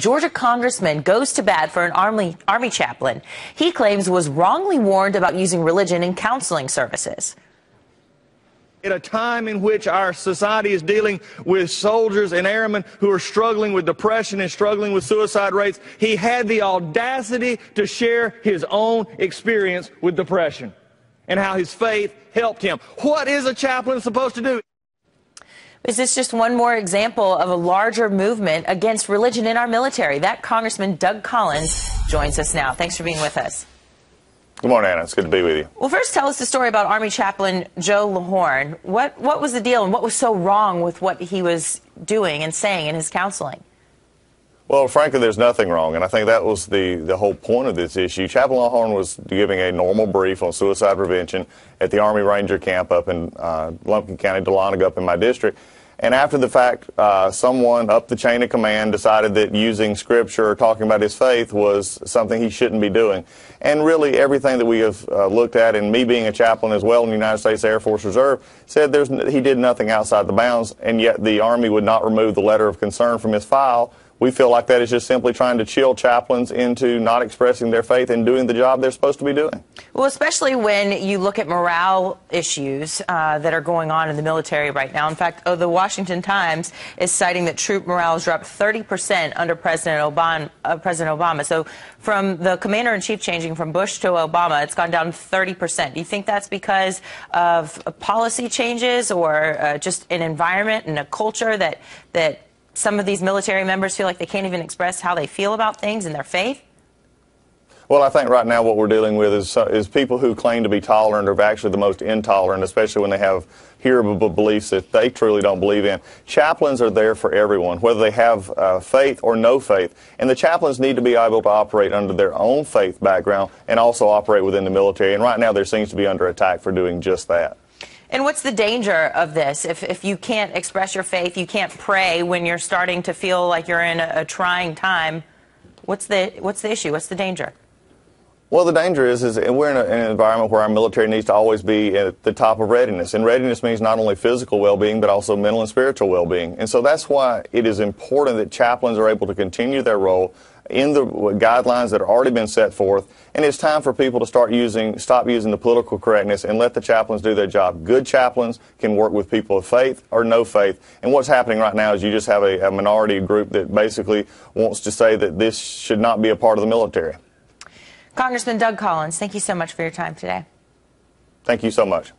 Georgia congressman goes to bat for an Army chaplain he claims was wrongly warned about using religion in counseling services. At a time in which our society is dealing with soldiers and airmen who are struggling with depression and struggling with suicide rates, he had the audacity to share his own experience with depression and how his faith helped him. What is a chaplain supposed to do? Is this just one more example of a larger movement against religion in our military? That Congressman Doug Collins joins us now. Thanks for being with us. Good morning, Anna. It's good to be with you. Well, first tell us the story about Army Chaplain Joe LaHorn. What was the deal and what was so wrong with what he was doing and saying in his counseling? Well, frankly, there's nothing wrong, and I think that was the whole point of this issue. Chaplain LaHorn was giving a normal brief on suicide prevention at the Army Ranger Camp up in Lumpkin County, Dahlonega, up in my district. And after the fact, someone up the chain of command decided that using scripture or talking about his faith was something he shouldn't be doing. And really everything that we have looked at, and me being a chaplain as well in the United States Air Force Reserve, said he did nothing outside the bounds, and yet the Army would not remove the letter of concern from his file. We feel like that is just simply trying to chill chaplains into not expressing their faith and doing the job they're supposed to be doing. Well, especially when you look at morale issues that are going on in the military right now. In fact, the Washington Times is citing that troop morale has dropped 30% under President Obama. So from the commander-in-chief changing from Bush to Obama, it's gone down 30%. Do you think that's because of policy changes or just an environment and a culture that some of these military members feel like they can't even express how they feel about things and their faith? Well, I think right now what we're dealing with is people who claim to be tolerant are actually the most intolerant, especially when they have hearable beliefs that they truly don't believe in. Chaplains are there for everyone, whether they have faith or no faith. And the chaplains need to be able to operate under their own faith background and also operate within the military. And right now there seems to be under attack for doing just that. And what's the danger of this? If you can't express your faith, you can't pray when you're starting to feel like you're in a trying time, what's the issue? What's the danger? Well, the danger is we're in an environment where our military needs to always be at the top of readiness. And readiness means not only physical well-being, but also mental and spiritual well-being. And so that's why it is important that chaplains are able to continue their role in the guidelines that have already been set forth. And it's time for people to stop using the political correctness and let the chaplains do their job. Good chaplains can work with people of faith or no faith. And what's happening right now is you just have a minority group that basically wants to say that this should not be a part of the military. Congressman Doug Collins, thank you so much for your time today. Thank you so much.